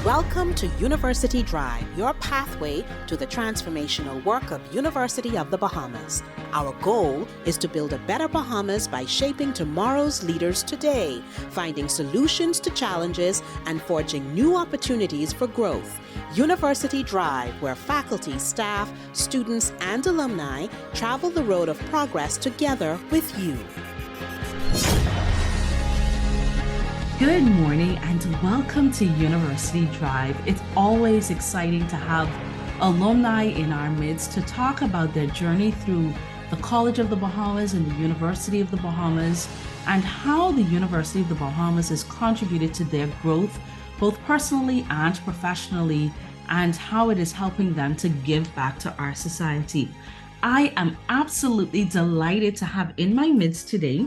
Welcome to University Drive, your pathway to the transformational work of University of the Bahamas. Our goal is to build a better Bahamas by shaping tomorrow's leaders today, finding solutions to challenges, and forging new opportunities for growth. University Drive, where faculty, staff, students, and alumni travel the road of progress together with you. Good morning and welcome to University Drive. It's always exciting to have alumni in our midst to talk about their journey through the College of the Bahamas and the University of the Bahamas and how the University of the Bahamas has contributed to their growth, both personally and professionally, and how it is helping them to give back to our society. I am absolutely delighted to have in my midst today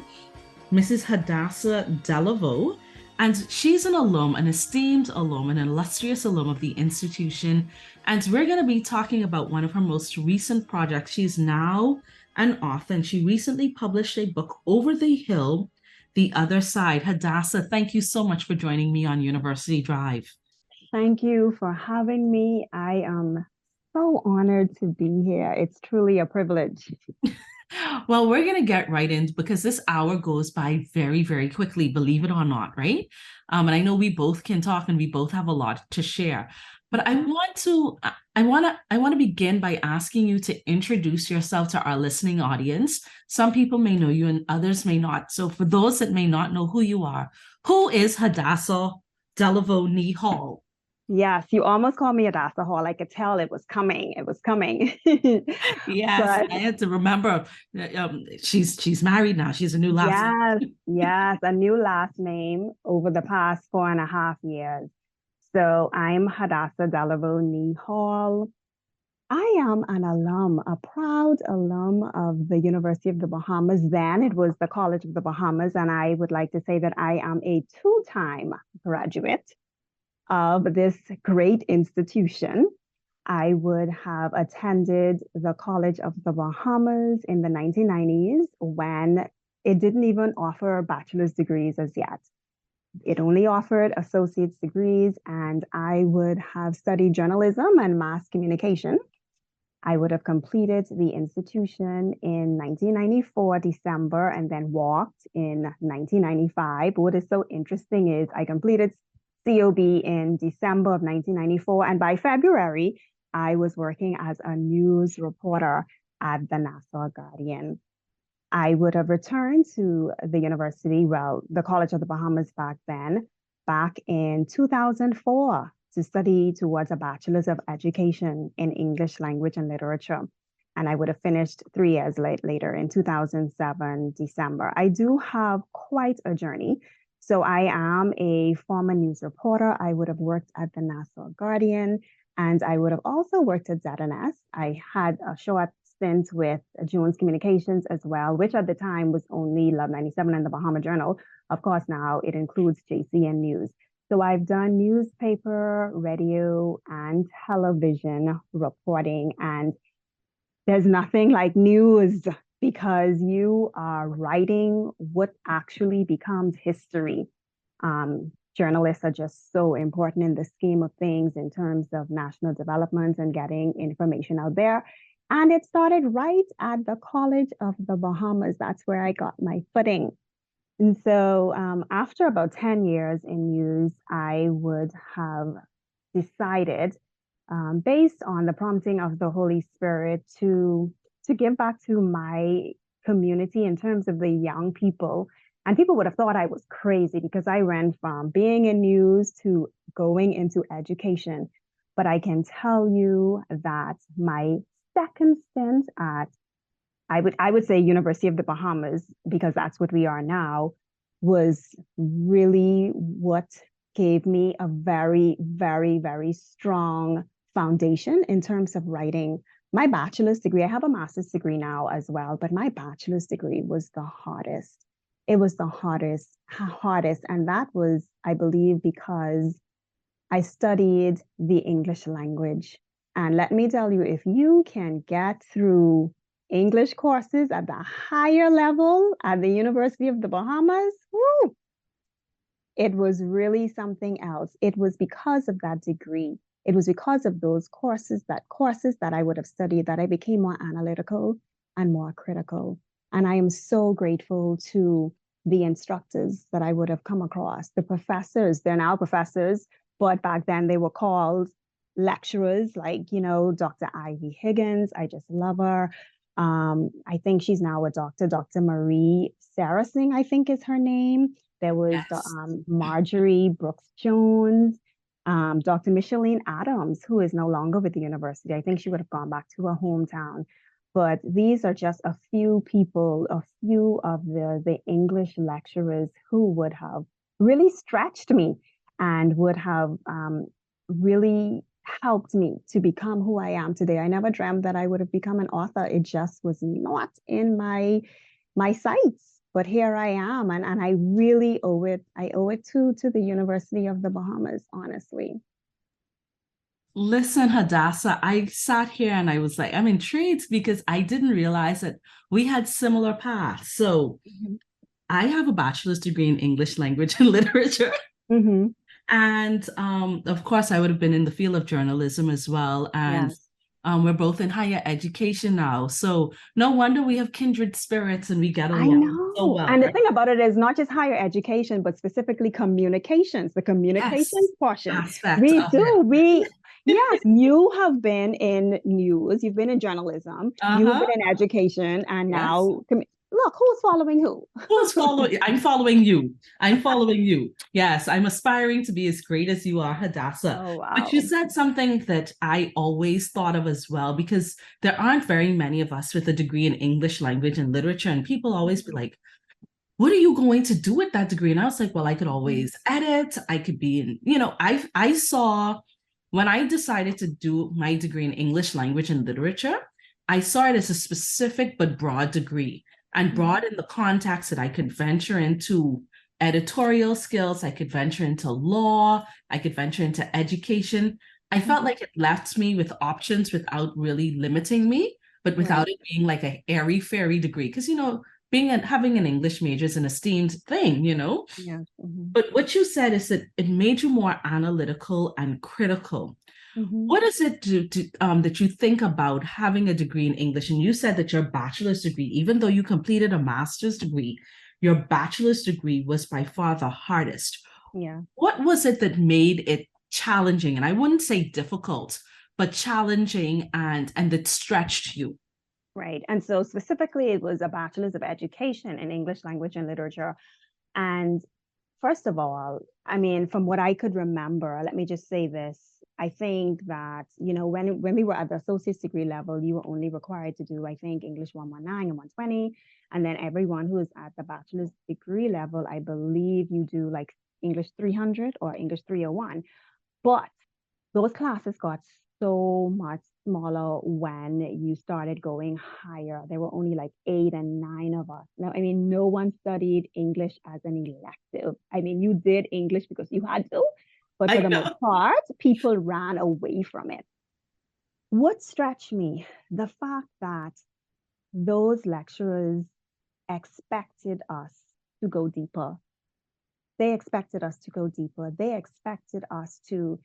Mrs. Hadassah Delaveau. And she's an alum, an esteemed alum, an illustrious alum of the institution. And we're going to be talking about one of her most recent projects. She's now an author, and she recently published a book, Over the Hill, The Other Side. Hadassah, thank you so much for joining me on University Drive. Thank you for having me. I am so honored to be here. It's truly a privilege. Well, we're going to get right in because this hour goes by very, very quickly, believe it or not, right? And I know we both can talk and we both have a lot to share. But I want to begin by asking you to introduce yourself to our listening audience. Some people may know you and others may not. So for those that may not know who you are, who is Hadassah Delaveau Hall? Yes, you almost called me Hadassah Hall. I could tell it was coming. It was coming. Yes, but I had to remember she's married now. She's a new last name. Yes, a new last name over the past 4.5 years. So I'm Hadassah Delaveau Hall. I am an alum, a proud alum of the University of the Bahamas. Then it was the College of the Bahamas, and I would like to say that I am a two-time graduate of this great institution. I would have attended the College of the Bahamas in the 1990s when it didn't even offer bachelor's degrees as yet. It only offered associate's degrees, and I would have studied journalism and mass communication. I would have completed the institution in 1994, December, and then walked in 1995. What is so interesting is I completed COB in December of 1994, and by February, I was working as a news reporter at the Nassau Guardian. I would have returned to the university, well, the College of the Bahamas back in 2004 to study towards a Bachelor's of Education in English Language and Literature. And I would have finished 3 years later in 2007, December. I do have quite a journey. So I am a former news reporter. I would have worked at the Nassau Guardian, and I would have also worked at ZNS. I had a short stint with Jones Communications as well, which at the time was only Love 97 and the Bahama Journal. Of course, now it includes JCN News. So I've done newspaper, radio, and television reporting, and there's nothing like news because you are writing what actually becomes history. Journalists are just so important in the scheme of things in terms of national development and getting information out there. And it started right at the College of the Bahamas. That's where I got my footing. And so after about 10 years in news, I would have decided, based on the prompting of the Holy Spirit, to give back to my community in terms of the young people. And people would have thought I was crazy because I went from being in news to going into education. But I can tell you that my second stint at, I would say University of the Bahamas, because that's what we are now, was really what gave me a very, very, very strong foundation in terms of writing. My bachelor's degree, I have a master's degree now as well, but my bachelor's degree was the hardest. It was the hardest. And that was, I believe, because I studied the English language. And let me tell you, if you can get through English courses at the higher level at the University of the Bahamas, woo, It was really something else. It was because of that degree. It was because of those courses that I would have studied that I became more analytical and more critical. And I am so grateful to the instructors that I would have come across, the professors. They're now professors, but back then they were called lecturers, like, Dr. Ivy Higgins. I just love her. I think she's now a doctor, Dr. Marie Saracing, I think is her name. There was the Yes. Marjorie Brooks Jones, Dr. Micheline Adams, who is no longer with the university. I think she would have gone back to her hometown. But these are just a few people, a few of the English lecturers who would have really stretched me and would have really helped me to become who I am today. I never dreamt that I would have become an author. It just was not in my sights. But here I am, and I really owe it. I owe it to the University of the Bahamas, honestly. Listen, Hadassah, I sat here and I was like, I'm intrigued because I didn't realize that we had similar paths. So Mhm. I have a bachelor's degree in English language and literature. Mhm. And of course, I would have been in the field of journalism as well. And Yes. we're both in higher education now. So no wonder we have kindred spirits and we get I along so know. well, And the right? thing about it is not just higher education, but specifically communications, the communications Yes, portion. aspect We of it. do. Yes, you have been in news, you've been in journalism, you've Uh-huh. been in education, and Yes. now, look, who's following who? Who's following? I'm following you. I'm following you. Yes, I'm aspiring to be as great as you are, Hadassah. Oh, But you wow. said something that I always thought of as well, because there aren't very many of us with a degree in English language and literature. And people always be Mhm. like, what are you going to do with that degree? And I was like, well, I could Mhm. always edit. I could be in, I saw when I decided to do my degree in English language and literature, I saw it as a specific but broad degree and Mhm. broad in the context that I could venture into editorial skills, I could venture into law, I could venture into education. I felt Mhm. like it left me with options without really limiting me, but without Right. it being like a airy fairy degree. Because, having an English major is an esteemed thing. Yes. Mhm. But what you said is that it made you more analytical and critical. Mhm. What is it that you think about having a degree in English? And you said that your bachelor's degree, even though you completed a master's degree, your bachelor's degree was by far the hardest. Yeah. What was it that made it challenging? And I wouldn't say difficult, but challenging and that stretched you. Right. And so specifically, it was a bachelor's of education in English language and literature. And first of all, I mean, from what I could remember, let me just say this. I think that, when we were at the associate's degree level, you were only required to do, I think, English 119 and 120. And then everyone who is at the bachelor's degree level, I believe you do like English 300 or English 301. But those classes got so much smaller when you started going higher. There were only like 8 and 9 of us. Now, I mean, no one studied English as an elective. I mean, you did English because you had to, but for I the most know. part, people ran away from it. What stretched me? The fact that those lecturers expected us to go deeper. They expected us to go deeper. They expected us to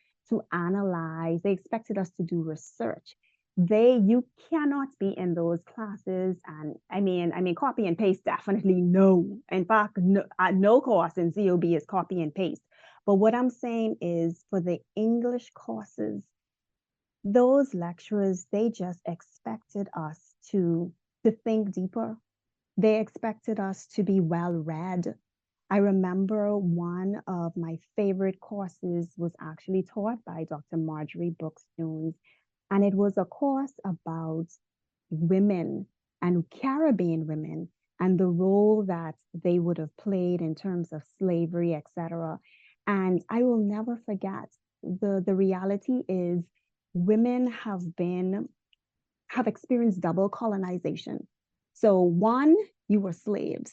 analyze. They expected us to do research. You cannot be in those classes, and I mean, copy and paste, definitely no. In fact, no course in COB is copy and paste. But what I'm saying is, for the English courses, those lecturers, they just expected us to think deeper. They expected us to be well read. I remember one of my favorite courses was actually taught by Dr. Marjorie Brooks Jones, and it was a course about women and Caribbean women and the role that they would have played in terms of slavery, etc. And I will never forget, the reality is women have experienced double colonization. So one, you were slaves.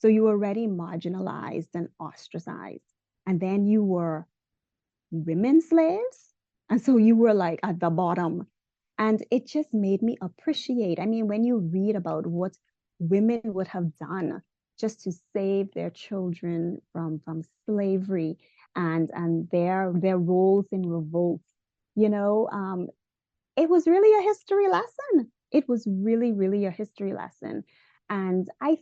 So you were already marginalized and ostracized. And then you were women slaves. And so you were like at the bottom. And it just made me appreciate. I mean, when you read about what women would have done just to save their children from slavery and their roles in revolt. You know, it was really a history lesson. It was really, really a history lesson. And I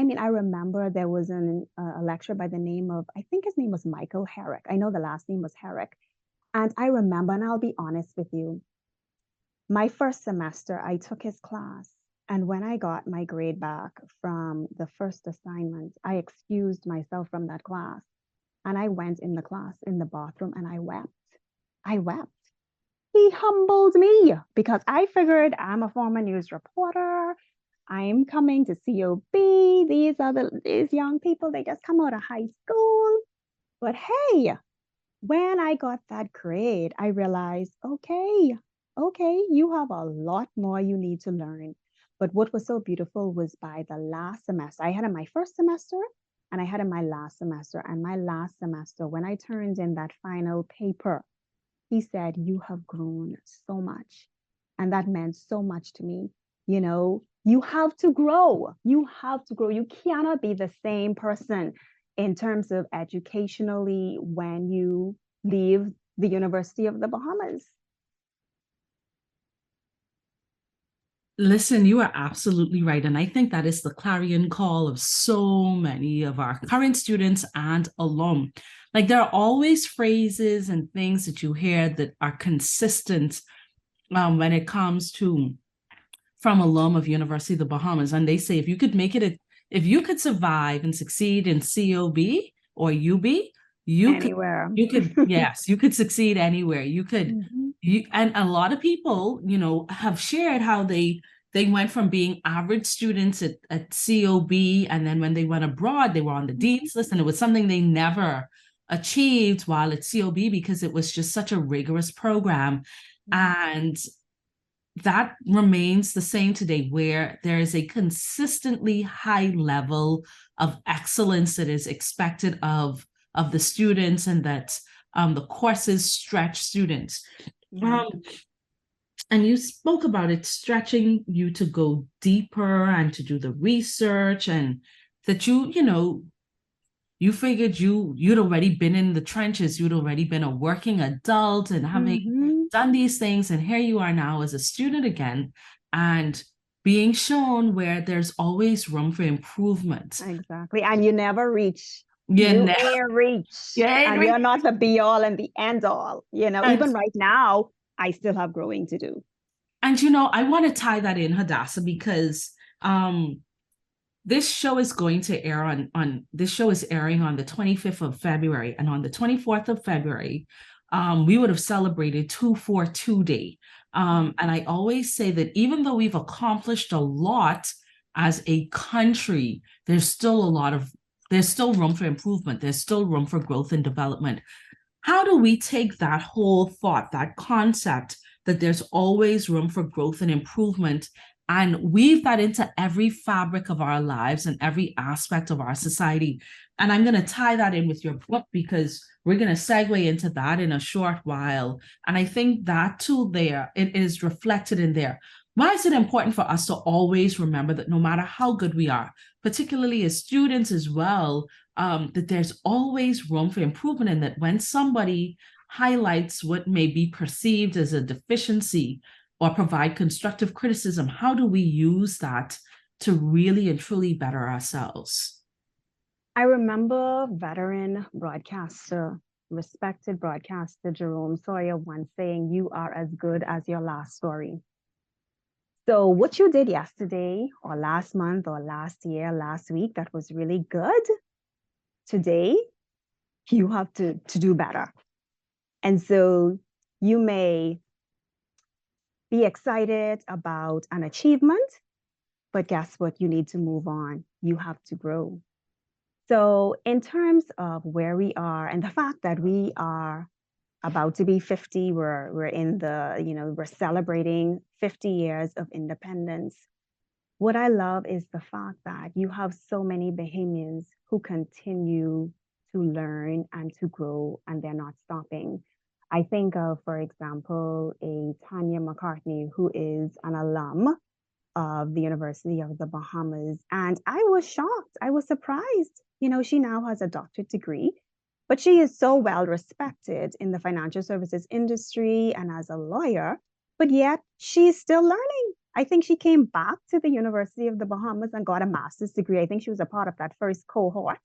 mean, I remember there was a lecturer by the name of, I think his name was Michael Herrick. I know the last name was Herrick. And I remember, and I'll be honest with you, my first semester, I took his class. And when I got my grade back from the first assignment, I excused myself from that class. And I went in the class in the bathroom and I wept. I wept. He humbled me because I figured I'm a former news reporter. I'm coming to COB. These young people, they just come out of high school. But hey, when I got that grade, I realized, okay, you have a lot more you need to learn. But what was so beautiful was by the last semester, I had in my first semester and I had in my last semester. And my last semester, when I turned in that final paper, he said, you have grown so much. And that meant so much to me. You know, you have to grow. You have to grow. You cannot be the same person in terms of educationally when you leave the University of the Bahamas. Listen, you are absolutely right. And I think that is the clarion call of so many of our current students and alum. Like there are always phrases and things that you hear that are consistent when it comes to from alum of University of the Bahamas. And they say, if you could make it, if you could survive and succeed in COB or UB, Anywhere. yes, you could succeed anywhere. You could, and a lot of people, you know, have shared how they went from being average students at COB, and then when they went abroad, they were on the Dean's list, and it was something they never achieved while at COB because it was just such a rigorous program. And that remains the same today, where there is a consistently high level of excellence that is expected of the students, and that the courses stretch students. And you spoke about it stretching you to go deeper and to do the research, and that you know, you figured you'd already been in the trenches, you'd already been a working adult and having done these things, and here you are now as a student again, and being shown where there's always room for improvement. Exactly. And you never reach. You ain't reach. And you're not the be all and the end all. You know, even right now, I still have growing to do. And you know, I want to tie that in, Hadassah, because this show is going to air on this show is airing on the 25th of February, and on the 24th of February, we would have celebrated 242 Day. And I always say that even though we've accomplished a lot as a country, there's still room for improvement. There's still room for growth and development. How do we take that whole thought, that concept that there's always room for growth and improvement, and weave that into every fabric of our lives and every aspect of our society? And I'm going to tie that in with your book, because we're going to segue into that in a short while. And I think that too, it is reflected in there. Why is it important for us to always remember that no matter how good we are, particularly as students as well, that there's always room for improvement, and that when somebody highlights what may be perceived as a deficiency or provide constructive criticism, how do we use that to really and truly better ourselves? I remember veteran broadcaster, respected broadcaster Jerome Sawyer once saying, you are as good as your last story. So what you did yesterday or last month or last year, last week, that was really good. Today, you have to do better. And so you may be excited about an achievement, but guess what? You need to move on. You have to grow. So in terms of where we are and the fact that we are about to be 50, we're in the, you know, we're celebrating 50 years of independence. What I love is the fact that you have so many Bahamians who continue to learn and to grow, and they're not stopping. I think of, for example, a Tanya McCartney, who is an alum of the University of the Bahamas. And I was shocked. I was surprised. She now has a doctorate degree, but she is so well respected in the financial services industry and as a lawyer, but yet she's still learning. I think she came back to the University of the Bahamas and got a master's degree. I think she was a part of that first cohort.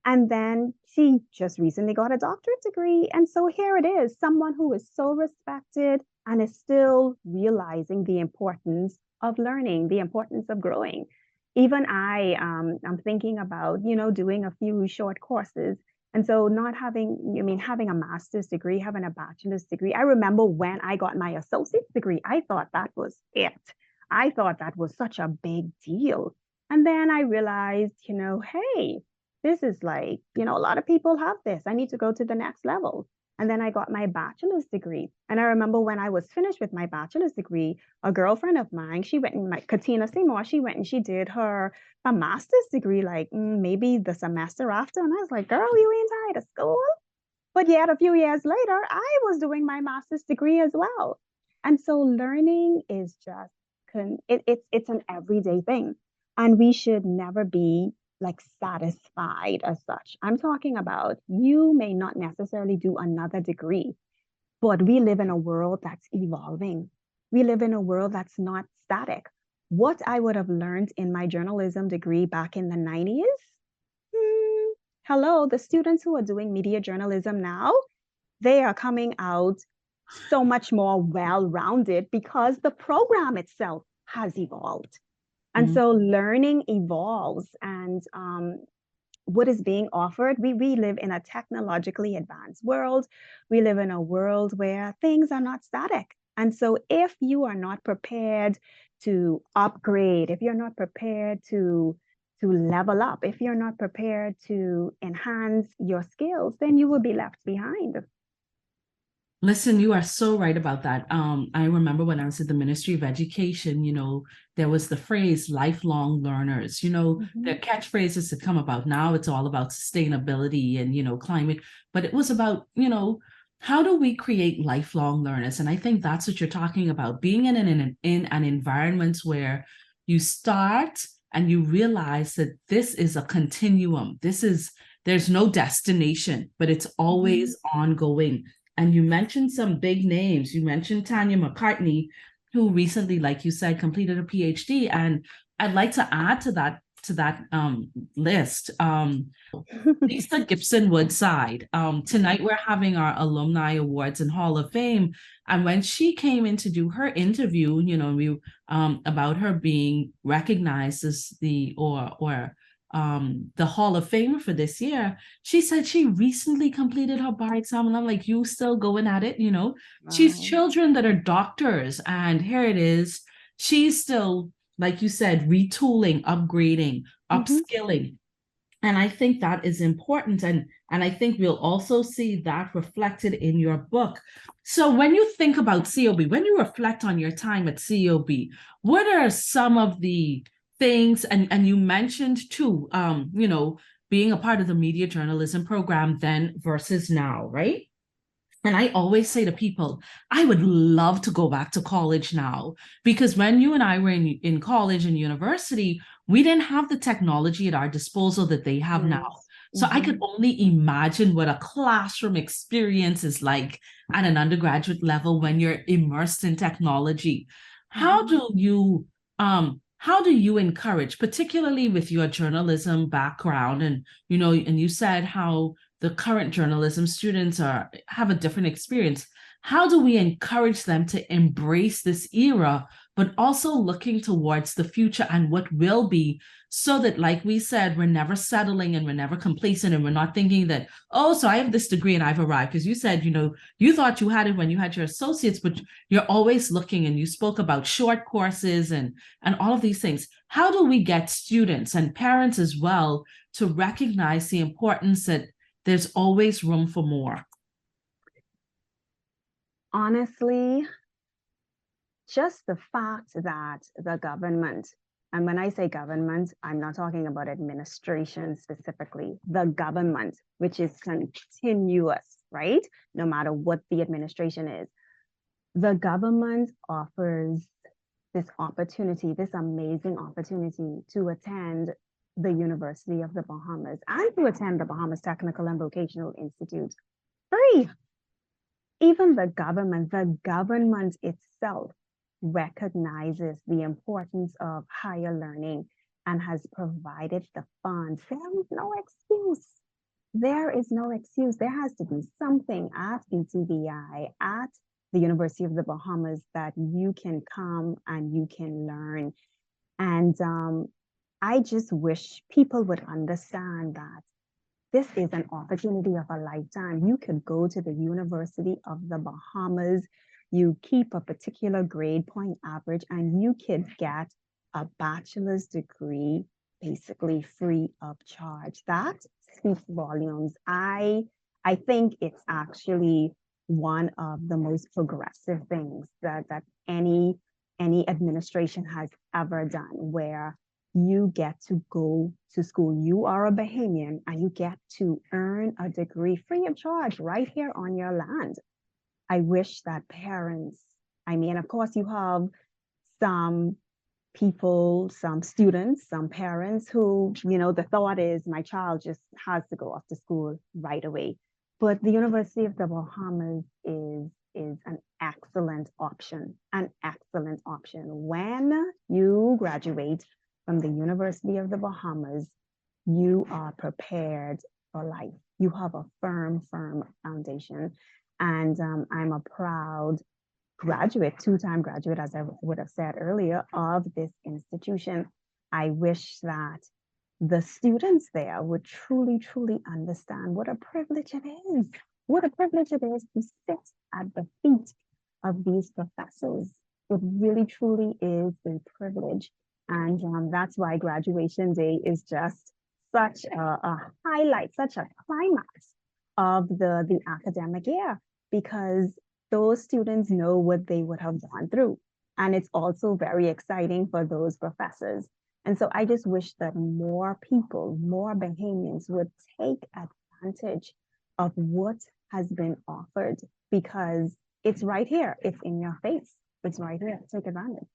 And then she just recently got a doctorate degree. And so here it is, someone who is so respected and is still realizing the importance of learning, the importance of growing. Even I'm thinking about, doing a few short courses. And so not having a master's degree, having a bachelor's degree. I remember when I got my associate's degree, I thought that was it. I thought that was such a big deal. And then I realized, hey, this is like, a lot of people have this. I need to go to the next level. And then I got my bachelor's degree. And I remember when I was finished with my bachelor's degree, a girlfriend of mine, she went and Katina Seymour, she went and she did a master's degree, like maybe the semester after. And I was like, girl, you ain't tired of school. But yet a few years later, I was doing my master's degree as well. And so learning is just, it's an everyday thing. And we should never be like satisfied as such. I'm talking about you may not necessarily do another degree, but we live in a world that's evolving. We live in a world that's not static. What I would have learned in my journalism degree back in the 90s, hello, the students who are doing media journalism now, they are coming out so much more well-rounded because the program itself has evolved. And so learning evolves, and what is being offered, we live in a technologically advanced world. We live in a world where things are not static. And so if you are not prepared to upgrade, if you're not prepared to level up, if you're not prepared to enhance your skills, then you will be left behind. Listen, you are so right about that. I remember when I was at the Ministry of Education, there was the phrase lifelong learners, the catchphrases that come about now. It's all about sustainability and, climate, but it was about, how do we create lifelong learners? And I think that's what you're talking about, being in an environment where you start and you realize that this is a continuum. There's no destination, but it's always ongoing. And you mentioned some big names. You mentioned Tanya McCartney, who recently, like you said, completed a PhD. And I'd like to add to that list, Lisa Gibson Woodside. Tonight we're having our Alumni Awards and Hall of Fame. And when she came in to do her interview, about her being recognized as the Hall of Fame for this year, she said she recently completed her bar exam. And I'm like, you still going at it, Wow. She's children that are doctors. And here it is. She's still, like you said, retooling, upgrading, upskilling. And I think that is important. And I think we'll also see that reflected in your book. So when you think about COB, when you reflect on your time at COB, what are some of the things, and you mentioned too, being a part of the media journalism program then versus now, right? And I always say to people, I would love to go back to college now, because when you and I were in college and university, we didn't have the technology at our disposal that they have now. So I could only imagine what a classroom experience is like at an undergraduate level when you're immersed in technology. How do you encourage, particularly with your journalism background, and you said how the current journalism students have a different experience. How do we encourage them to embrace this era, but also looking towards the future and what will be, so that, like we said, we're never settling and we're never complacent, and we're not thinking that, oh, so I have this degree and I've arrived. Because you said, you thought you had it when you had your associates, but you're always looking, and you spoke about short courses and all of these things. How do we get students and parents as well to recognize the importance that there's always room for more? Honestly, just the fact that the government, and when I say government, I'm not talking about administration specifically, the government, which is continuous, right? No matter what the administration is, the government offers this opportunity, this amazing opportunity to attend the University of the Bahamas and to attend the Bahamas Technical and Vocational Institute free. Even the government itself recognizes the importance of higher learning and has provided the funds. There is no excuse. There is no excuse. There has to be something at BTVI, at the University of the Bahamas, that you can come and you can learn. And I just wish people would understand that this is an opportunity of a lifetime. You could go to the University of the Bahamas, you keep a particular grade point average, and you could get a bachelor's degree basically free of charge. That speaks volumes. I think it's actually one of the most progressive things that any administration has ever done, where you get to go to school. You are a Bahamian and you get to earn a degree free of charge right here on your land. I wish that parents, I mean, of course, you have some people, some students, some parents who, the thought is my child just has to go off to school right away. But the University of the Bahamas is an excellent option, When you graduate from the University of the Bahamas, you are prepared for life. You have a firm foundation. And I'm a proud graduate, two-time graduate, as I would have said earlier, of this institution. I wish that the students there would truly, truly understand what a privilege it is. What a privilege it is to sit at the feet of these professors. It really, truly is a privilege. And that's why graduation day is just such a highlight, such a climax of the academic year, because those students know what they would have gone through. And it's also very exciting for those professors. And so I just wish that more people, more Bahamians would take advantage of what has been offered, because it's right here. It's in your face. It's right here. Take advantage.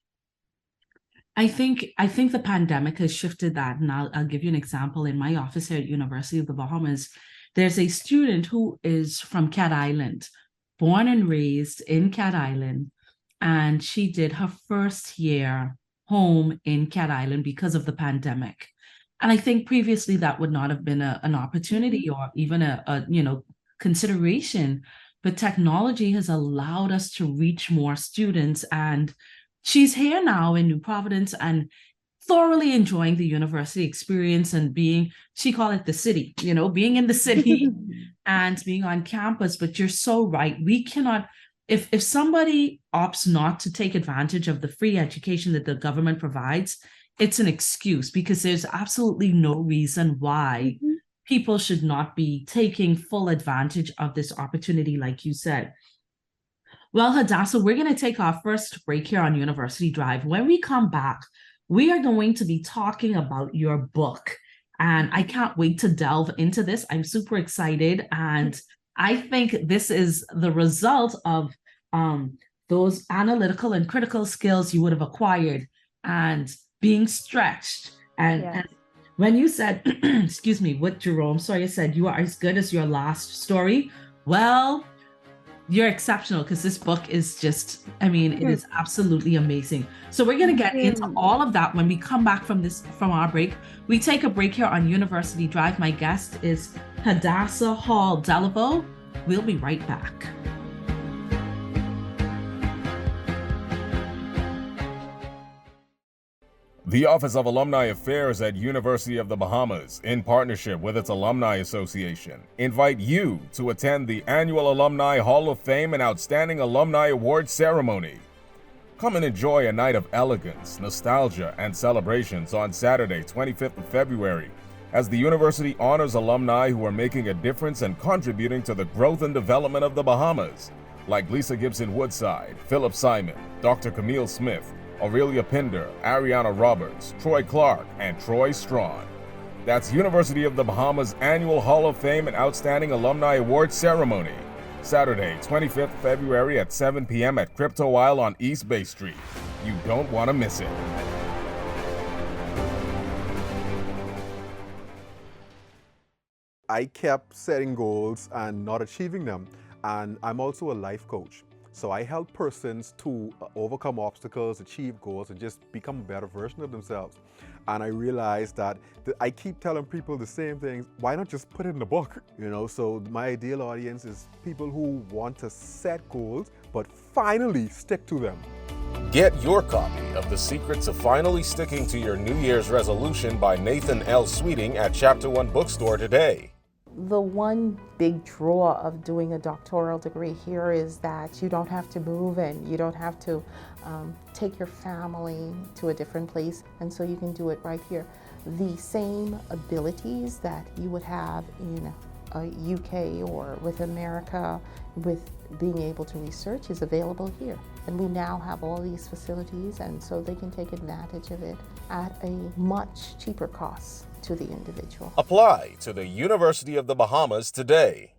I think the pandemic has shifted that. And I'll give you an example. In my office here at University of the Bahamas, there's a student who is from Cat Island, born and raised in Cat Island. And she did her first year home in Cat Island because of the pandemic. And I think previously that would not have been an opportunity or even a consideration, but technology has allowed us to reach more students. And she's here now in New Providence and thoroughly enjoying the university experience and being, she called it the city, being in the city and being on campus. But you're so right. We cannot, if somebody opts not to take advantage of the free education that the government provides, it's an excuse, because there's absolutely no reason why people should not be taking full advantage of this opportunity, like you said. Well, Hadassah, we're going to take our first break here on University Drive. When we come back, we are going to be talking about your book. And I can't wait to delve into this. I'm super excited. And I think this is the result of those analytical and critical skills you would have acquired and being stretched. And when you said, excuse me, what Jerome Sawyer said, you are as good as your last story. Well, you're exceptional, because this book is just, it is absolutely amazing. So we're going to get into all of that when we come back from our break. We take a break here on University Drive. My guest is Hadassah Hall Delaveau. We'll be right back. The Office of Alumni Affairs at University of the Bahamas, in partnership with its Alumni Association, invite you to attend the annual Alumni Hall of Fame and Outstanding Alumni Award Ceremony. Come and enjoy a night of elegance, nostalgia, and celebrations on Saturday, 25th of February, as the university honors alumni who are making a difference and contributing to the growth and development of the Bahamas, like Lisa Gibson Woodside, Philip Simon, Dr. Camille Smith, Aurelia Pinder, Ariana Roberts, Troy Clark, and Troy Strawn. That's University of the Bahamas Annual Hall of Fame and Outstanding Alumni Award Ceremony, Saturday, 25th February at 7 p.m. at Crypto Isle on East Bay Street. You don't want to miss it. I kept setting goals and not achieving them. And I'm also a life coach. So I help persons to overcome obstacles, achieve goals, and just become a better version of themselves. And I realized that I keep telling people the same things. Why not just put it in a book? So my ideal audience is people who want to set goals, but finally stick to them. Get your copy of The Secret to Finally Sticking to Your New Year's Resolution by Nathan L. Sweeting at Chapter One Bookstore today. The one big draw of doing a doctoral degree here is that you don't have to move and you don't have to take your family to a different place, and so you can do it right here. The same abilities that you would have in UK or with America with being able to research is available here. And we now have all these facilities, and so they can take advantage of it at a much cheaper cost to the individual. Apply to the University of the Bahamas today.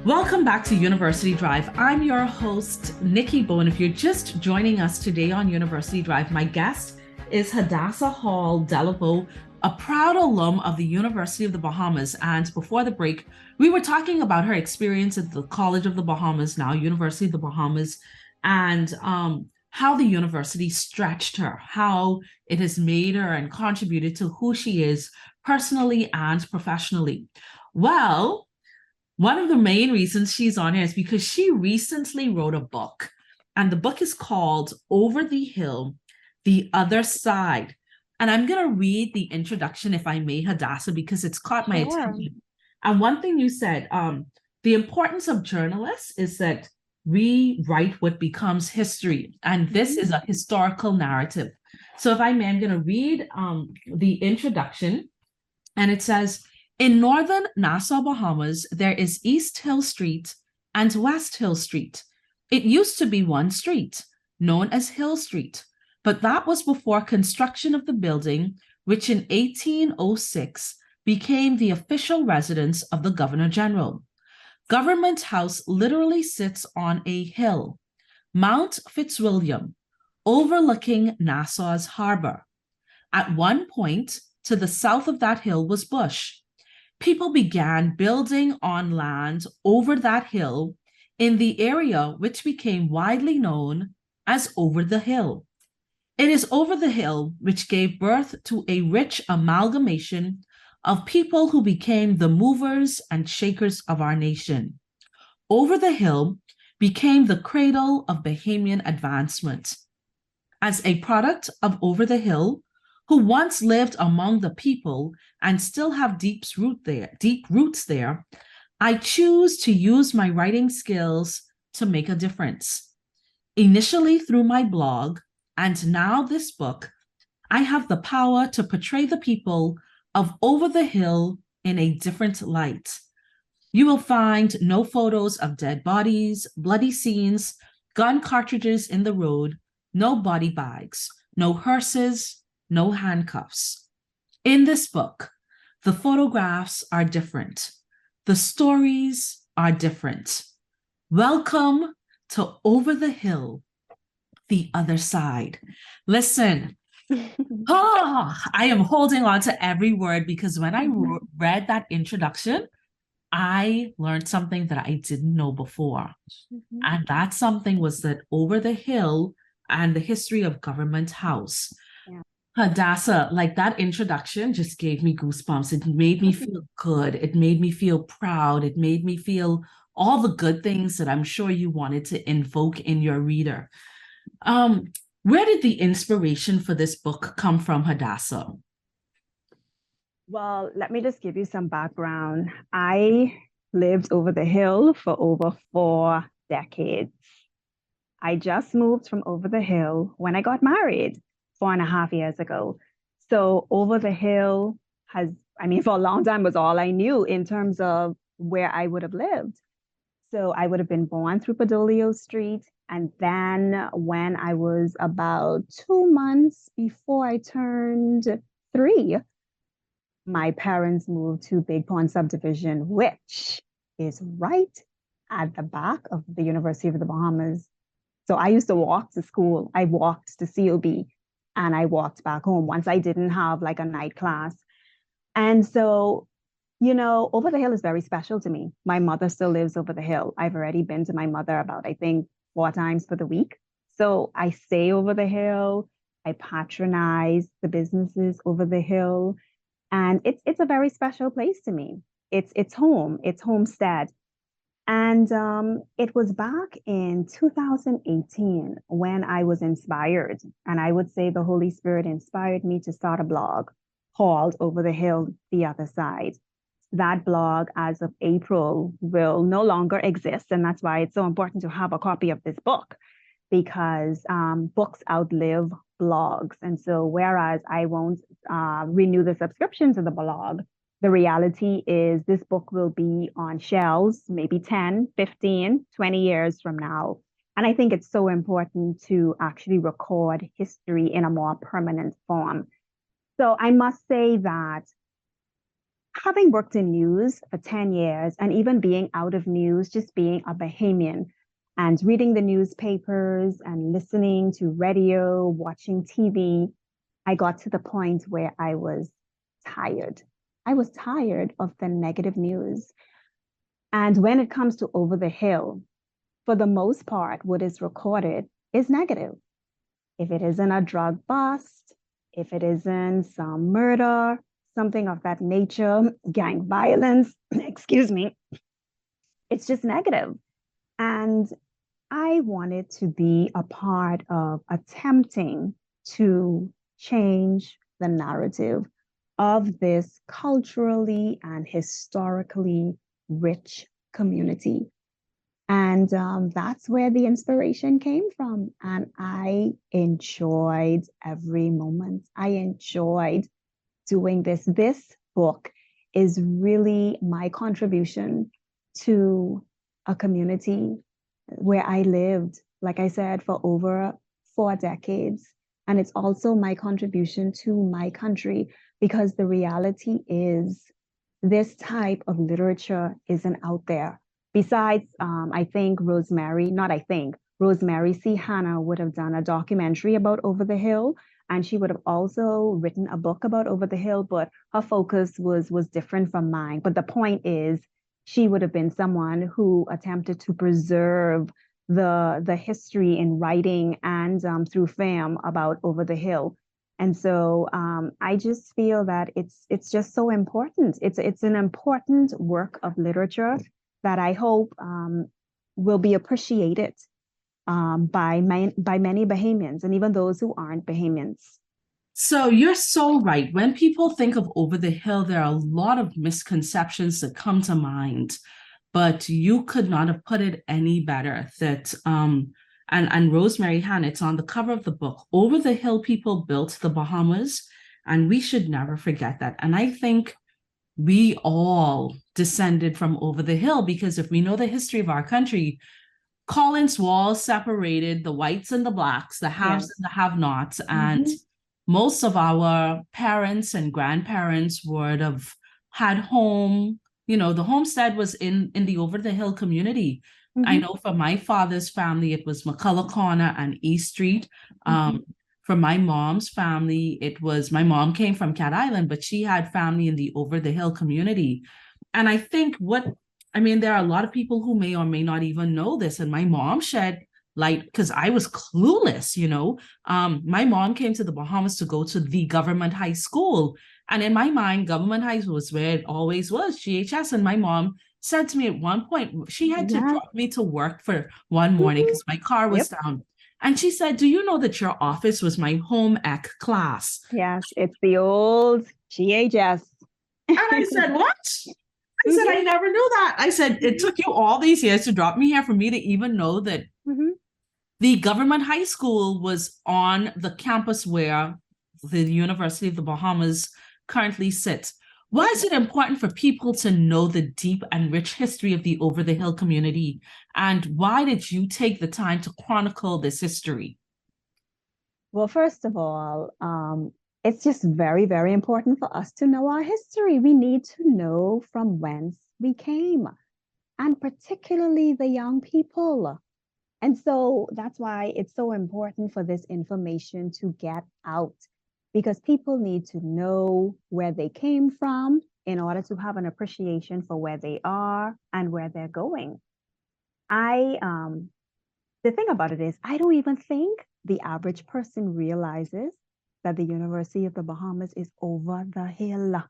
Welcome back to University Drive. I'm your host, Nikki Bowen. If you're just joining us today on University Drive, my guest is Hadassah Hall Delaveau, a proud alum of the University of the Bahamas. And before the break, we were talking about her experience at the College of the Bahamas, now University of the Bahamas, and how the university stretched her, how it has made her and contributed to who she is personally and professionally. Well, one of the main reasons she's on here is because she recently wrote a book, and the book is called Over the Hill, The Other Side. And I'm going to read the introduction, if I may, Hadassah, because it's caught my attention. And one thing you said, the importance of journalists is that we write what becomes history, and this is a historical narrative. So if I may, I'm going to read the introduction, and it says, in northern Nassau, Bahamas, there is East Hill Street and West Hill Street. It used to be one street, known as Hill Street, but that was before construction of the building, which in 1806 became the official residence of the Governor General. Government House literally sits on a hill, Mount Fitzwilliam, overlooking Nassau's harbor. At one point, to the south of that hill was bush. People began building on land over that hill in the area which became widely known as Over the Hill. It is Over the Hill which gave birth to a rich amalgamation of people who became the movers and shakers of our nation. Over the Hill became the cradle of Bahamian advancement. As a product of Over the Hill, who once lived among the people and still have deep roots there, I choose to use my writing skills to make a difference. Initially through my blog, and now this book, I have the power to portray the people of Over the Hill in a different light. You will find no photos of dead bodies, bloody scenes, gun cartridges in the road, no body bags, no hearses, no handcuffs. In this book, the photographs are different. The stories are different. Welcome to Over the Hill, The Other Side. Listen, I am holding on to every word because when I read that introduction, I learned something that I didn't know before. And that something was that Over the Hill and the history of Government House. Hadassah, like that introduction just gave me goosebumps. It made me feel good. It made me feel proud. It made me feel all the good things that I'm sure you wanted to invoke in your reader. Where did the inspiration for this book come from, Hadassah? Well, let me just give you some background. I lived over the hill for over 4 decades. I just moved from Over the Hill when I got married 4.5 years ago. So Over the Hill for a long time was all I knew in terms of where I would have lived. So I would have been born through Padolio Street. And then when I was about 2 months before I turned 3, my parents moved to Big Pond Subdivision, which is right at the back of the University of the Bahamas. So I used to walk to school. I walked to COB and I walked back home once I didn't have like a night class. And so, Over the Hill is very special to me. My mother still lives over the hill. I've already been to my mother about, I think, 4 times for the week. So I stay over the hill. I patronize the businesses over the hill. And it's a very special place to me. It's home. It's homestead. And it was back in 2018 when I was inspired. And I would say the Holy Spirit inspired me to start a blog called Over the Hill, the Other Side. That blog, as of April, will no longer exist. And that's why it's so important to have a copy of this book, because books outlive blogs. And so whereas I won't renew the subscription to the blog, the reality is this book will be on shelves maybe 10, 15, 20 years from now. And I think it's so important to actually record history in a more permanent form. So I must say that having worked in news for 10 years and even being out of news, just being a Bahamian and reading the newspapers and listening to radio, watching TV, I got to the point where I was tired. I was tired of the negative news. And when it comes to Over the Hill, for the most part, what is recorded is negative. If it isn't a drug bust, if it isn't some murder, something of that nature, gang violence, excuse me, it's just negative. And I wanted to be a part of attempting to change the narrative of this culturally and historically rich community. And that's where the inspiration came from. And I enjoyed every moment. I enjoyed doing this. This book is really my contribution to a community where I lived, like I said, for over 4 decades. And it's also my contribution to my country, because the reality is this type of literature isn't out there. Besides, Rosemary C. Hanna would have done a documentary about Over the Hill, and she would have also written a book about Over the Hill, but her focus was different from mine. But the point is, she would have been someone who attempted to preserve the history in writing and through film about Over the Hill. And so I just feel that it's just so important. It's an important work of literature that I hope will be appreciated by many Bahamians and even those who aren't Bahamians. So you're so right. When people think of Over the Hill, there are a lot of misconceptions that come to mind, but you could not have put it any better. That and Rosemary Hanna, it's on the cover of the book. Over the Hill people built the Bahamas, and we should never forget that. And I think we all descended from Over the Hill, because if we know the history of our country, Collins Wall separated the whites and the blacks, the haves and the have-nots, and most of our parents and grandparents would have had home. The homestead was in the Over the Hill community. I know for my father's family, it was McCullough Corner and East Street. For my mom's family, my mom came from Cat Island, but she had family in the Over the Hill community. And I think there are a lot of people who may or may not even know this. And my mom shed light, because I was clueless, my mom came to the Bahamas to go to the government high school. And in my mind, government high school was where it always was, GHS. And my mom said to me at one point, she had to drop me to work for one morning because my car was down. And she said, do you know that your office was my home ec class? Yes, it's the old GHS. And I said, what? I said, I never knew that. I said, it took you all these years to drop me here for me to even know that the government high school was on the campus where the University of the Bahamas currently sits. Why is it important for people to know the deep and rich history of the Over the Hill community? And why did you take the time to chronicle this history? Well, first of all, it's just very, very important for us to know our history. We need to know from whence we came, and particularly the young people. And so that's why it's so important for this information to get out, because people need to know where they came from in order to have an appreciation for where they are and where they're going. The thing about it is, I don't even think the average person realizes that the University of the Bahamas is over the hill.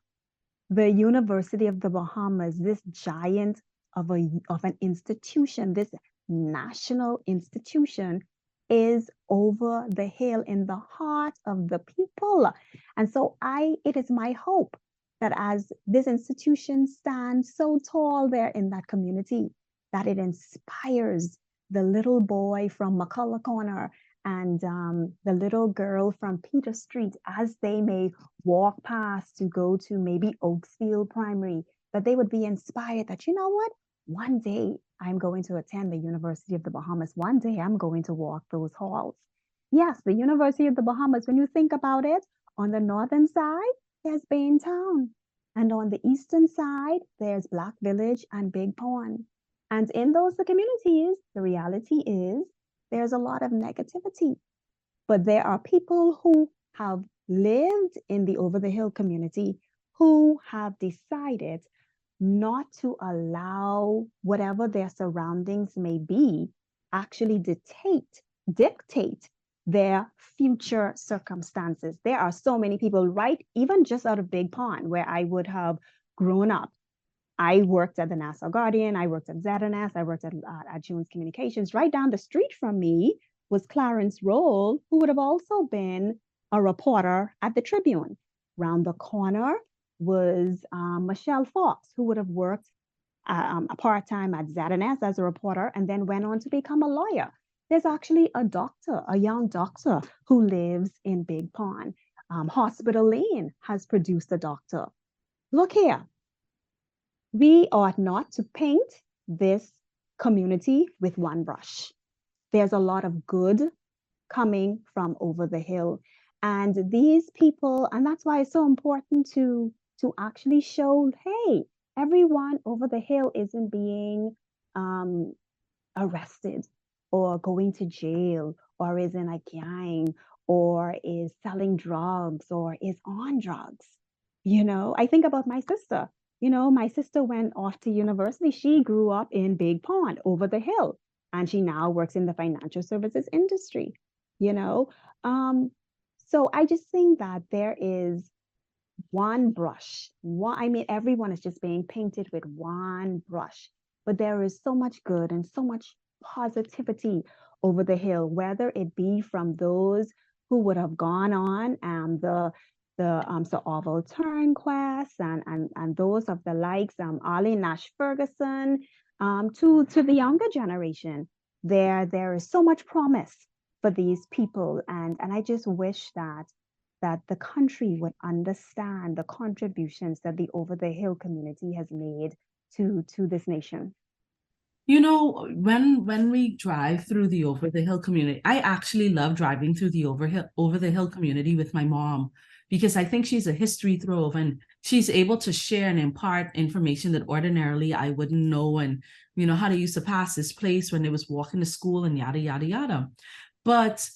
The University of the Bahamas, this giant of an institution, this national institution, is over the hill in the heart of the people. And so it is my hope that as this institution stands so tall there in that community, that it inspires the little boy from McCullough Corner and the little girl from Peter Street, as they may walk past to go to maybe Oaksfield Primary, that they would be inspired that, you know what, one day I'm going to attend the University of the Bahamas. One day I'm going to walk those halls. Yes, the University of the Bahamas, when you think about it, on the northern side, there's Baintown. And on the eastern side, there's Black Village and Big Pond. And in those communities, the reality is there's a lot of negativity. But there are people who have lived in the Over the Hill community who have decided not to allow whatever their surroundings may be actually dictate their future circumstances. There are so many people, right? Even just out of Big Pond, where I would have grown up. I worked at the Nassau Guardian, I worked at ZNS, I worked at Jones Communications. Right down the street from me was Clarence Roll, who would have also been a reporter at the Tribune. Round the corner was Michelle Fox, who would have worked a part-time at ZNS as a reporter and then went on to become a lawyer. There's actually a doctor, a young doctor who lives in Big Pond. Hospital Lane has produced a doctor. Look here. We ought not to paint this community with one brush. There's a lot of good coming from Over the Hill. And these people, and that's why it's so important to actually show, hey, everyone over the hill isn't being arrested or going to jail or is in a gang or is selling drugs or is on drugs. You know, I think about my sister. You know, my sister went off to university. She grew up in Big Pond, Over the Hill, and she now works in the financial services industry, you know. So I just think that there is one brush. Everyone is just being painted with one brush, but there is so much good and so much positivity over the hill, whether it be from those who would have gone on the Sir Orville Turnquest and those of the likes, Arlene Nash Ferguson, to the younger generation. There is so much promise for these people, and I just wish that the country would understand the contributions that the Over the Hill community has made to this nation. You know, when we drive through the Over the Hill community, I actually love driving through the Over the Hill community with my mom, because I think she's a history trove and she's able to share and impart information that ordinarily I wouldn't know. And, you know, how they used to pass this place when they was walking to school and yada, yada, yada. But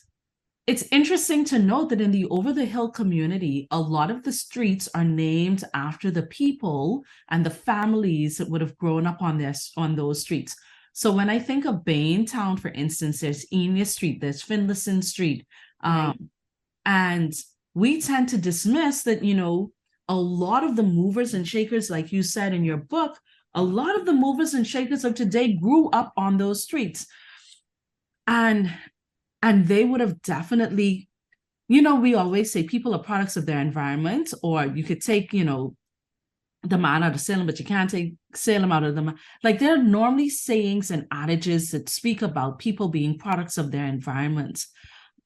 it's interesting to note that in the Over the Hill community, a lot of the streets are named after the people and the families that would have grown up on those streets. So when I think of Baintown, for instance, there's Enya Street, there's Finlayson Street. Right. And we tend to dismiss that, you know, a lot of the movers and shakers, like you said in your book, a lot of the movers and shakers of today grew up on those streets. And they would have definitely, you know, we always say people are products of their environment, or you could take, you know, the man out of Salem, but you can't take Salem out of the man. Like, there are normally sayings and adages that speak about people being products of their environment.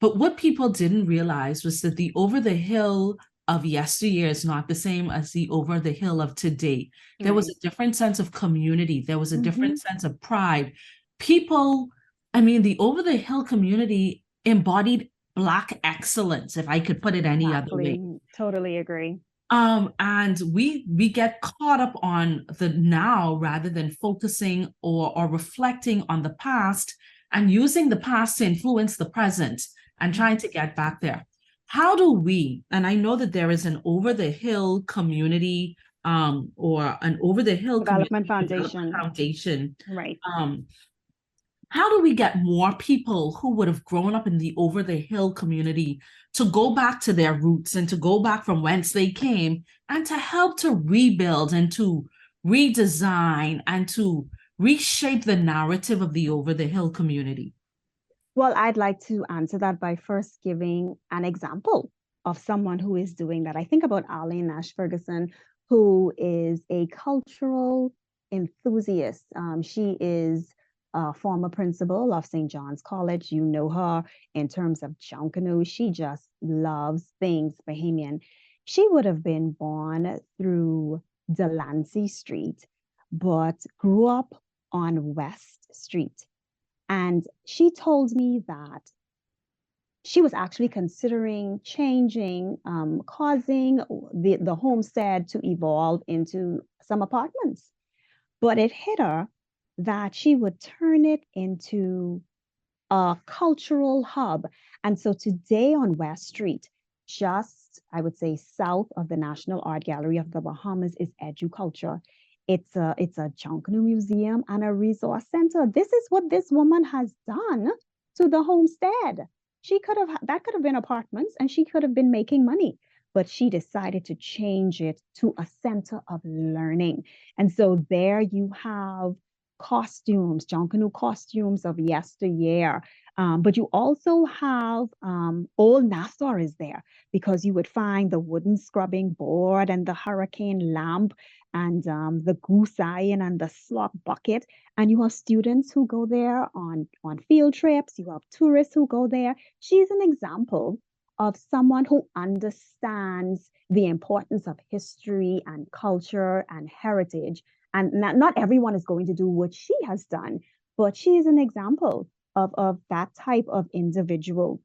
But what people didn't realize was that the Over the Hill of yesteryear is not the same as the over the hill of today. There was Right. a different sense of community. There was a Mhm. different sense of pride. People, I mean, the over the hill community embodied Black excellence, if I could put it any other way. Exactly. Totally agree. And we get caught up on the now rather than focusing or reflecting on the past and using the past to influence the present and trying to get back there. How do we, and I know that there is an over the hill community or an over the hill Development community Foundation. foundation. Right. How do we get more people who would have grown up in the over the hill community to go back to their roots and to go back from whence they came and to help to rebuild and to redesign and to reshape the narrative of the over the hill community? Well, I'd like to answer that by first giving an example of someone who is doing that. I think about Arlene Nash Ferguson, who is a cultural enthusiast. She is a former principal of St. John's College. You know her in terms of Junkanoo. She just loves things Bahamian. She would have been born through Delancey Street, but grew up on West Street. And she told me that she was actually considering changing, causing the homestead to evolve into some apartments. But it hit her that she would turn it into a cultural hub. And so today on West Street, just I would say south of the National Art Gallery of the Bahamas, is EduCulture. It's a Junkanoo Museum and a resource center. This is what this woman has done to the homestead. She could have that could have been apartments and she could have been making money, but she decided to change it to a center of learning. And so there you have costumes, Junkanoo costumes of yesteryear. But you also have old Nassau is there because you would find the wooden scrubbing board and the hurricane lamp and the goose iron and the slop bucket. And you have students who go there on field trips. You have tourists who go there. She's an example of someone who understands the importance of history and culture and heritage. And not everyone is going to do what she has done, but she is an example of that type of individual.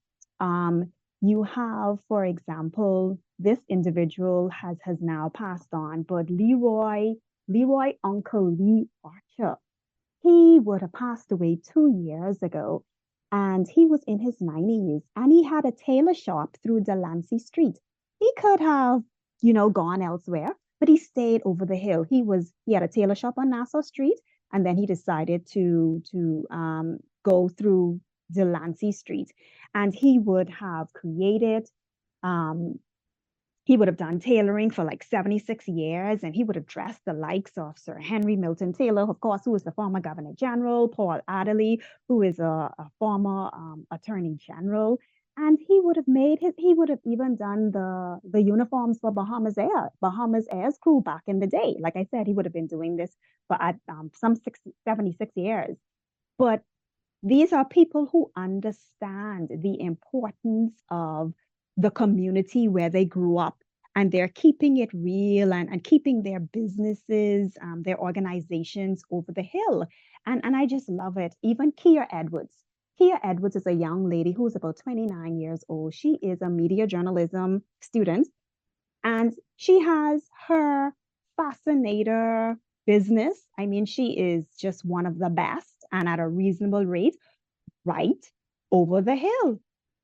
You have, for example, this individual has now passed on, but Leroy Uncle Lee Archer, he would have passed away 2 years ago, and he was in his 90s, and he had a tailor shop through Delancey Street. He could have, gone elsewhere, but he stayed over the hill. He had a tailor shop on Nassau Street, and then he decided to go through Delancey Street, and um, he would have done tailoring for like 76 years, and he would have dressed the likes of Sir Henry Milton Taylor, of course, who was the former Governor General, Paul Adderley, who is a former Attorney General. And he would have even done the uniforms for Bahamas Air's crew back in the day. Like I said, he would have been doing this for some 76 years. But these are people who understand the importance of the community where they grew up, and they're keeping it real and keeping their businesses, their organizations over the hill. And I just love it. Even Kia Edwards. Kia Edwards is a young lady who's about 29 years old. She is a media journalism student, and she has her fascinator business. I mean, she is just one of the best and at a reasonable rate right over the hill.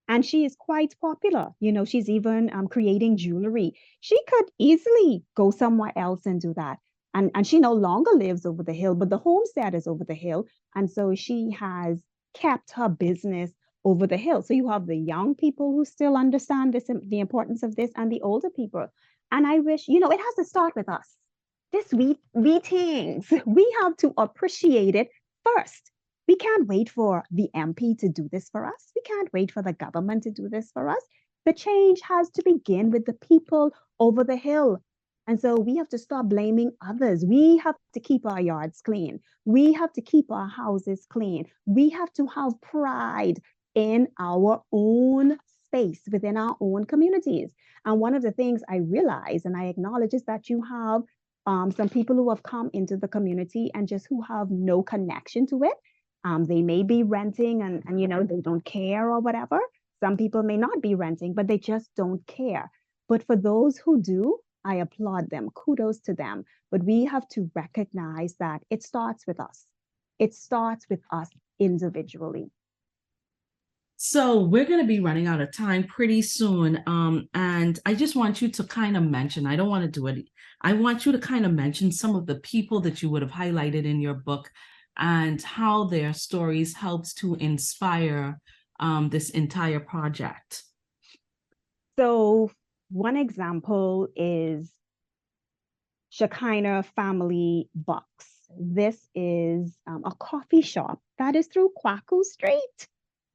And she is quite popular. She's even creating jewelry. She could easily go somewhere else and do that. And she no longer lives over the hill, but the homestead is over the hill. And so she has kept her business over the hill. So you have the young people who still understand this, the importance of this, and the older people. And I wish, it has to start with us. This we things, we have to appreciate it first. We can't wait for the MP to do this for us. We can't wait for the government to do this for us. The change has to begin with the people over the hill. And so we have to stop blaming others. We have to keep our yards clean. We have to keep our houses clean. We have to have pride in our own space within our own communities. And one of the things I realize and I acknowledge is that you have some people who have come into the community and just who have no connection to it. They may be renting and they don't care or whatever. Some people may not be renting, but they just don't care. But for those who do, I applaud them. Kudos to them. But we have to recognize that it starts with us. It starts with us individually. So we're going to be running out of time pretty soon. And I just want you to kind of mention, I don't want to do it. I want you to kind of mention some of the people that you would have highlighted in your book and how their stories helped to inspire this entire project. So one example is Shekinah Family Bucks. This is a coffee shop that is through Kwaku Street.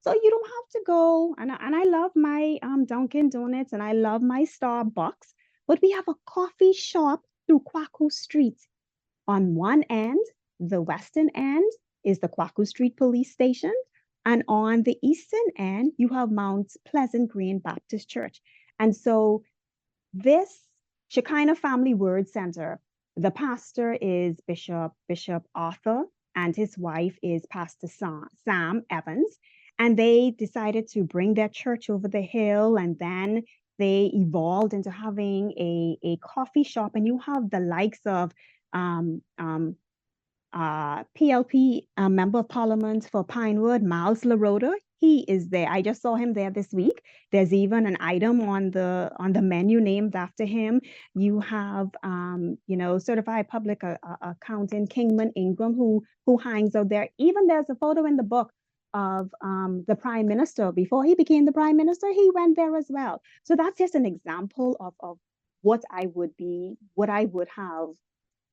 So you don't have to go, and I love my Dunkin' Donuts and I love my Starbucks, but we have a coffee shop through Kwaku Street. On one end, the western end, is the Kwaku Street Police Station, and on the eastern end, you have Mount Pleasant Green Baptist Church. And so this Shekinah Family Word Center, the pastor is Bishop Arthur, and his wife is Pastor Sam Evans. And they decided to bring their church over the hill, and then they evolved into having a coffee shop. And you have the likes of PLP, Member of Parliament for Pinewood, Miles LaRota. He is there. I just saw him there this week. There's even an item on the menu named after him. You have certified public accountant Kingman Ingram who hangs out there. Even there's a photo in the book of the Prime Minister. Before he became the Prime Minister, he went there as well. So that's just an example of what I would have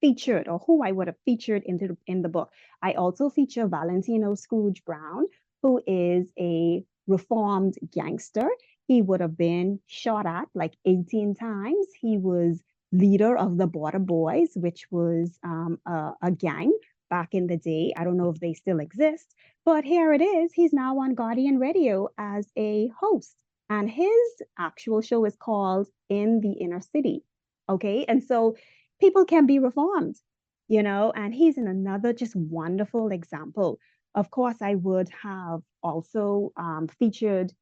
featured, or who I would have featured in the book. I also feature Valentino Scrooge Brown, who is a reformed gangster. He would have been shot at like 18 times. He was leader of the Border Boys, which was a gang back in the day. I don't know if they still exist, but here it is. He's now on Guardian Radio as a host, and his actual show is called In the Inner City. Okay, and so people can be reformed, and he's in another just wonderful example. Of course, I would have also featured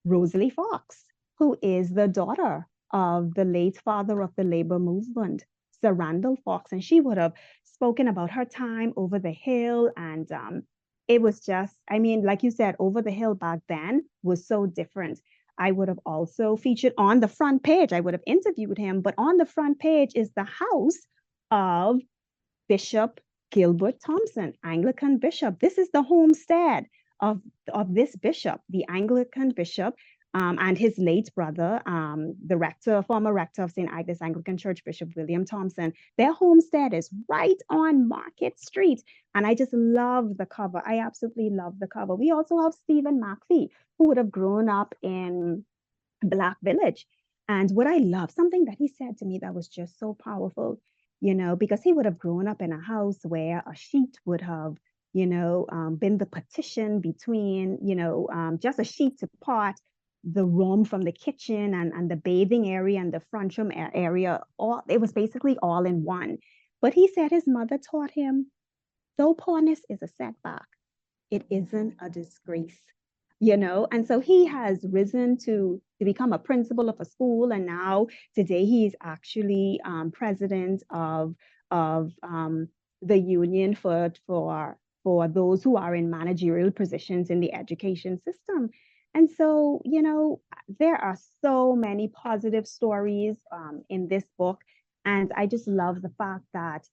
Rosalie Fox, who is the daughter of the late father of the labor movement, Sir Randall Fox, and she would have spoken about her time over the hill. And it was just, like you said, over the hill back then was so different. I would have also featured on the front page, I would have interviewed him, but on the front page is the house of Bishop Gilbert Thompson, Anglican bishop. This is the homestead of this bishop, the Anglican bishop, and his late brother, the former rector of St. Agnes Anglican Church, Bishop William Thompson. Their homestead is right on Market Street. And I just love the cover. I absolutely love the cover. We also have Stephen McPhee, who would have grown up in Black Village. And what I love, something that he said to me that was just so powerful, because he would have grown up in a house where a sheet would have, been the partition between, just a sheet to part the room from the kitchen and the bathing area and the front room area. It was basically all in one. But he said his mother taught him, though poorness is a setback, it isn't a disgrace. And so he has risen to become a principal of a school, and now today he is actually president of the union for those who are in managerial positions in the education system. And so, there are so many positive stories in this book, and I just love the fact that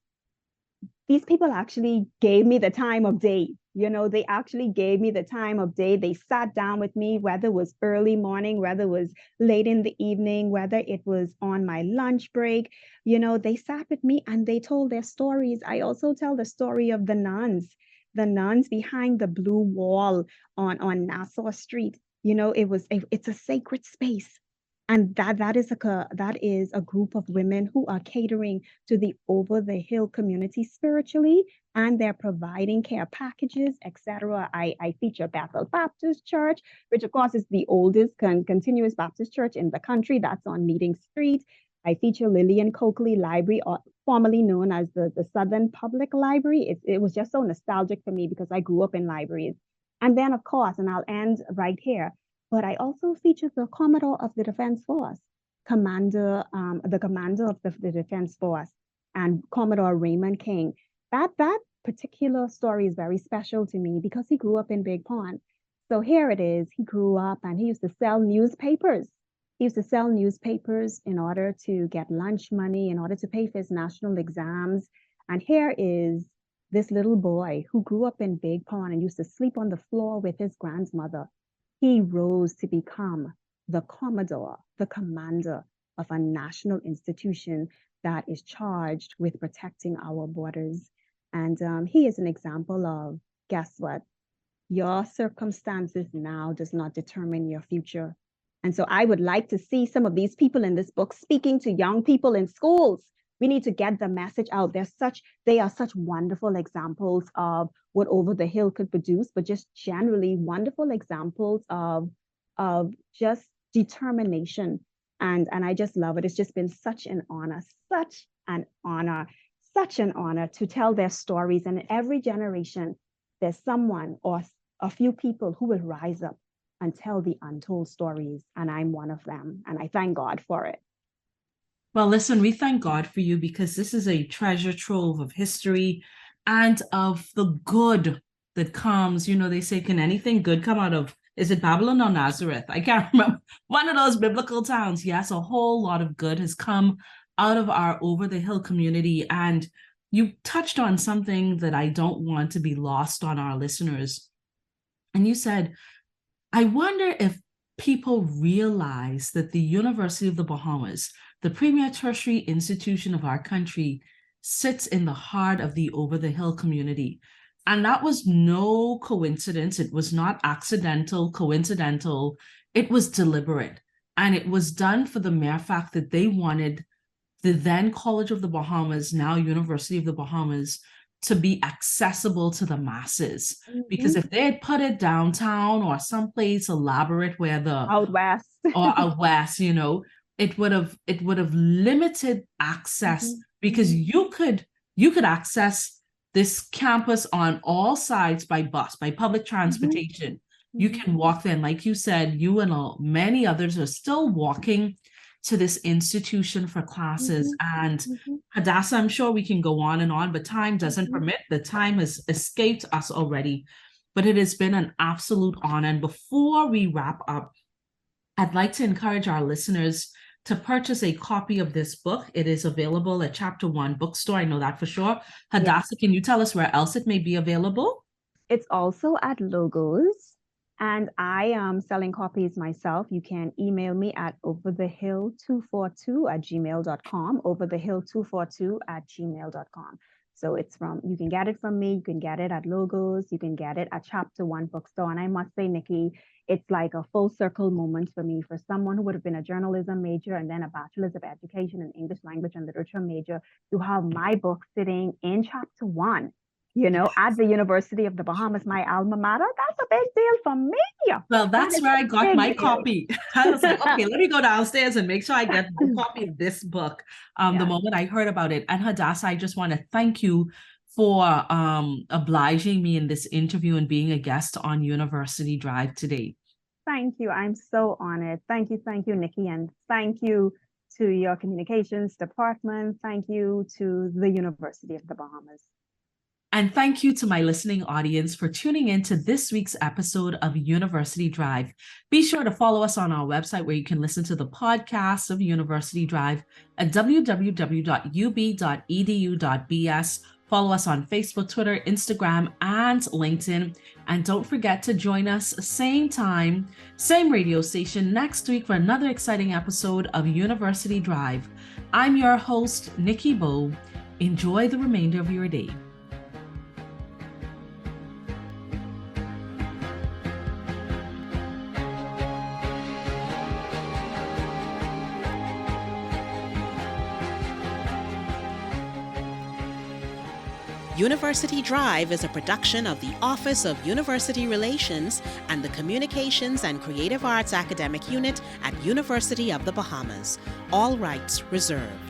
these people actually gave me the time of day. They actually gave me the time of day. They sat down with me, whether it was early morning, whether it was late in the evening, whether it was on my lunch break. They sat with me and they told their stories. I also tell the story of the nuns behind the blue wall on Nassau Street. It's a sacred space. And that is a group of women who are catering to the over the hill community spiritually, and they're providing care packages, etc. I feature Bethel Baptist Church, which of course is the oldest continuous Baptist church in the country. That's on Meeting Street. I feature Lillian Coakley Library, formerly known as the Southern Public Library. It was just so nostalgic for me because I grew up in libraries. And then, of course, and I'll end right here, but I also feature the Commodore of the Defense Force, the commander of the Defense Force, and Commodore Raymond King. That particular story is very special to me because he grew up in Big Pond. So here it is. He grew up and he used to sell newspapers. He used to sell newspapers in order to get lunch money, in order to pay for his national exams. And here is this little boy who grew up in Big Pond and used to sleep on the floor with his grandmother. He rose to become the Commodore, the commander of a national institution that is charged with protecting our borders. And he is an example of, guess what? Your circumstances now does not determine your future. And so I would like to see some of these people in this book speaking to young people in schools. We need to get the message out. They are such wonderful examples of what Over the Hill could produce, but just generally wonderful examples of just determination. And I just love it. It's just been such an honor to tell their stories. And in every generation, there's someone or a few people who will rise up and tell the untold stories. And I'm one of them. And I thank God for it. Well, listen, we thank God for you because this is a treasure trove of history and of the good that comes. You know, they say, can anything good come out of, is it Babylon or Nazareth? I can't remember. One of those biblical towns. Yes, a whole lot of good has come out of our Over the Hill community. And you touched on something that I don't want to be lost on our listeners. And you said, I wonder if people realize that the University of the Bahamas, the premier tertiary institution of our country, sits in the heart of the Over the Hill community. And that was no coincidence. It was not accidental, coincidental. It was deliberate. And it was done for the mere fact that they wanted the then College of the Bahamas, now University of the Bahamas, to be accessible to the masses. Mm-hmm. Because if they had put it downtown or someplace elaborate where the out west or out west, you know, it would have limited access. Mm-hmm. Because you could access this campus on all sides by bus, by public transportation. Mm-hmm. You can walk there. And like you said, you and many others are still walking to this institution for classes. Mm-hmm. And Hadassah, I'm sure we can go on and on, but time doesn't permit. The time has escaped us already. But it has been an absolute honor. And before we wrap up, I'd like to encourage our listeners to purchase a copy of this book. It is available at Chapter One Bookstore. I know that for sure. Hadassah, Can you tell us where else it may be available? It's also at Logos. And I am selling copies myself. You can email me at overthehill242@gmail.com, overthehill242@gmail.com. So you can get it from me. You can get it at Logos. You can get it at Chapter One Bookstore. And I must say, Nikki, it's like a full circle moment for me. For someone who would have been a journalism major and then a bachelor's of education in English language and literature major, to have my book sitting in Chapter One, you know, at the University of the Bahamas, my alma mater, that's a big deal for me. Well, that's where I got my copy. I was like, okay, let me go downstairs and make sure I get a copy of this book the moment I heard about it. And Hadassah, I just want to thank you for obliging me in this interview and being a guest on University Drive today. Thank you. I'm so honored. Thank you, Nikki. And thank you to your communications department. Thank you to the University of the Bahamas. And thank you to my listening audience for tuning in to this week's episode of University Drive. Be sure to follow us on our website where you can listen to the podcast of University Drive at www.ub.edu.bs. Follow us on Facebook, Twitter, Instagram, and LinkedIn. And don't forget to join us same time, same radio station next week for another exciting episode of University Drive. I'm your host, Nikki Bowe. Enjoy the remainder of your day. University Drive is a production of the Office of University Relations and the Communications and Creative Arts Academic Unit at University of the Bahamas. All rights reserved.